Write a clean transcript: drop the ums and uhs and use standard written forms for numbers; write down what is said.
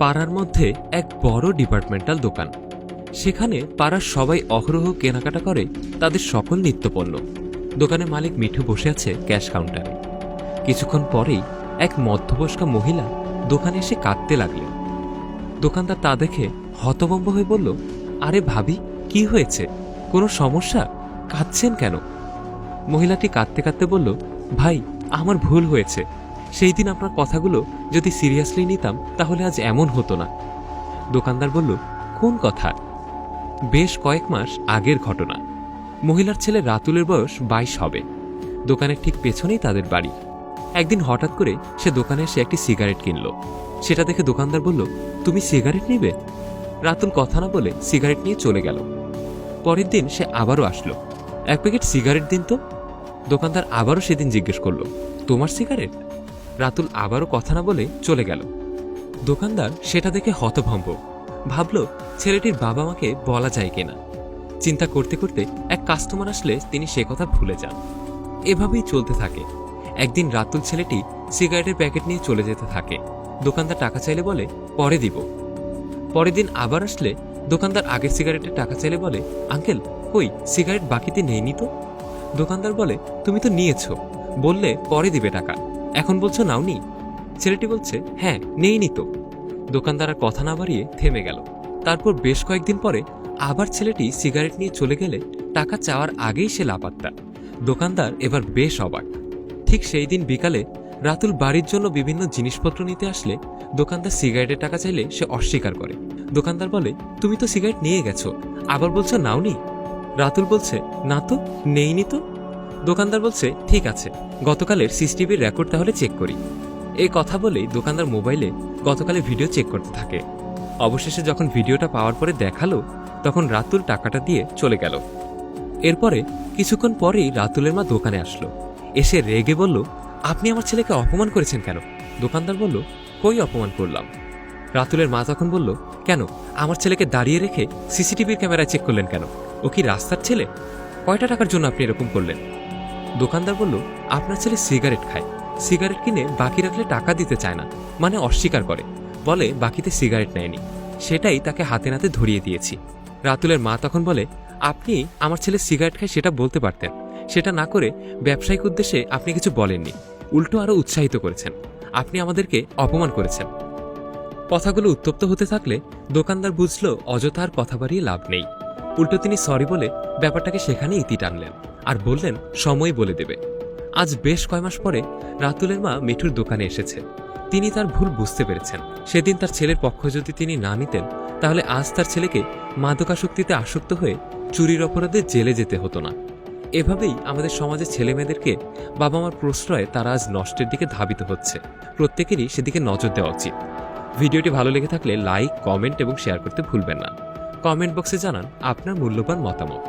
পাড়ার মধ্যে এক বড় ডিপার্টমেন্টাল দোকান। সেখানে পাড়ার সবাই অহরহ কেনাকাটা করে তাদের সকল নিত্যপণ্য। দোকানের মালিক মিঠু বসে আছে ক্যাশ কাউন্টারে। কিছুক্ষণ পরেই এক মধ্যবয়স্কা মহিলা দোকানে এসে কাঁদতে লাগলেন। দোকানদার তা দেখে হতভম্ব হয়ে বলল, আরে ভাবি, কি হয়েছে? কোনো সমস্যা? কাঁদছেন কেন? মহিলাটি কাঁদতে কাঁদতে বলল, ভাই, আমার ভুল হয়েছে। সেই দিন আপনার কথাগুলো যদি সিরিয়াসলি নিতাম তাহলে আজ এমন হতো না। দোকানদার বলল, কোন কথা? বেশ কয়েক মাস আগের ঘটনা। মহিলার ছেলে রাতুলের বয়স 22 হবে। দোকানের ঠিক পেছনেই তাদের বাড়ি। একদিন হঠাৎ করে সে দোকানে এসে একটি সিগারেট কিনল। সেটা দেখে দোকানদার বলল, তুমি সিগারেট নিবে? রাতুল কথা না বলে সিগারেট নিয়ে চলে গেল। পরের দিন সে আবারও আসলো। এক প্যাকেট সিগারেট দিন তো। দোকানদার আবারও সেদিন জিজ্ঞেস করলো, তোমার সিগারেট? রাতুল আবারও কথা না বলে চলে গেল। দোকানদার সেটা দেখে হতভম্ব। ভাবল, ছেলেটির বাবা মাকে বলা যায় কিনা। চিন্তা করতে করতে এক কাস্টমার আসলে তিনি সে কথা ভুলে যান। এভাবেই চলতে থাকে। একদিন রাতুল ছেলেটি সিগারেটের প্যাকেট নিয়ে চলে যেতে থাকে। দোকানদার টাকা চাইলে বলে, পরে দিব। পরের দিন আবার আসলে দোকানদার আগের সিগারেটের টাকা চাইলে বলে, আঙ্কেল, কই সিগারেট বাকিতে নেইনি তো? দোকানদার বলে, তুমি তো নিয়েছো, বললে পরে দিবে টাকা, এখন বলছো নাওনি। ছেলেটি বলছে, হ্যাঁ, নেইনি তো। দোকানদার আর কথা না বাড়িয়ে থেমে গেল। তারপর বেশ কয়েকদিন পরে আবার ছেলেটি সিগারেট নিয়ে চলে গেলে টাকা চাওয়ার আগেই সে লাপাত্তা। দোকানদার এবার বেশ অবাক। ঠিক সেই দিন বিকালে রাতুল বাড়ির জন্য বিভিন্ন জিনিসপত্র নিতে আসলে দোকানদার সিগারেটের টাকা চাইলে সে অস্বীকার করে। দোকানদার বলে, তুমি তো সিগারেট নিয়ে গেছো, আবার বলছো নাওনি। রাতুল বলছে, না তো, নেইনি তো। দোকানদার বলছে, ঠিক আছে, গতকালের সিসিটিভির রেকর্ড তাহলে চেক করি। এই কথা বলেই দোকানদার মোবাইলে গতকালের ভিডিও চেক করতে থাকে। অবশেষে যখন ভিডিওটা পাওয়ার পরে দেখালো, তখন রাতুল টাকাটা দিয়ে চলে গেল। এরপরে কিছুক্ষণ পরেই রাতুলের মা দোকানে আসলো। এসে রেগে বলল, আপনি আমার ছেলেকে অপমান করেছেন কেন? দোকানদার বলল, কই অপমান করলাম? রাতুলের মা তখন বলল, কেন আমার ছেলেকে দাঁড়িয়ে রেখে সিসিটিভির ক্যামেরায় চেক করলেন কেন? ও কি রাস্তার ছেলে? কয়টা টাকার জন্য আপনি এরকম করলেন? দোকানদার বলল, আপনার ছেলে সিগারেট খায়, সিগারেট কিনে বাকি রাখলে টাকা দিতে চায় না, মানে অস্বীকার করে, বলে বাকিতে সিগারেট নেয়নি, সেটাই তাকে হাতে নাতে ধরিয়ে দিয়েছি। রাতুলের মা তখন বলে, আপনি আমার ছেলে সিগারেট খায় সেটা বলতে পারতেন, সেটা না করে ব্যবসায়িক উদ্দেশ্যে আপনি কিছু বলেননি, উল্টো আরো উৎসাহিত করেছেন। আপনি আমাদেরকে অপমান করেছেন। কথাগুলো উত্তপ্ত হতে থাকলে দোকানদার বুঝল অযথা আর কথা বাড়িয়ে লাভ নেই। উল্টো তিনি সরি বলে ব্যাপারটাকে সেখানে ইতি টানলেন আর বললেন সময় বলে দেবে। আজ বেশ কয় মাস পরে রাতুলের মা মিঠুর দোকানে এসেছে। তিনি তার ভুল বুঝতে পেরেছেন। সেদিন তার ছেলের পক্ষ যদি তিনি না নিতেন তাহলে আজ তার ছেলেকে মাদকাসক্তিতে আসক্ত হয়ে চুরির অপরাধে জেলে যেতে হতো না। এভাবেই আমাদের সমাজে ছেলেমেয়েদেরকে বাবা মার প্রশ্রয়ে তারা আজ নষ্টের দিকে ধাবিত হচ্ছে। প্রত্যেকেরই সেদিকে নজর দেওয়া উচিত। ভিডিওটি ভালো লেগে থাকলে লাইক, কমেন্ট এবং শেয়ার করতে ভুলবেন না। কমেন্ট বক্সে জানান আপনার মূল্যবান মতামত।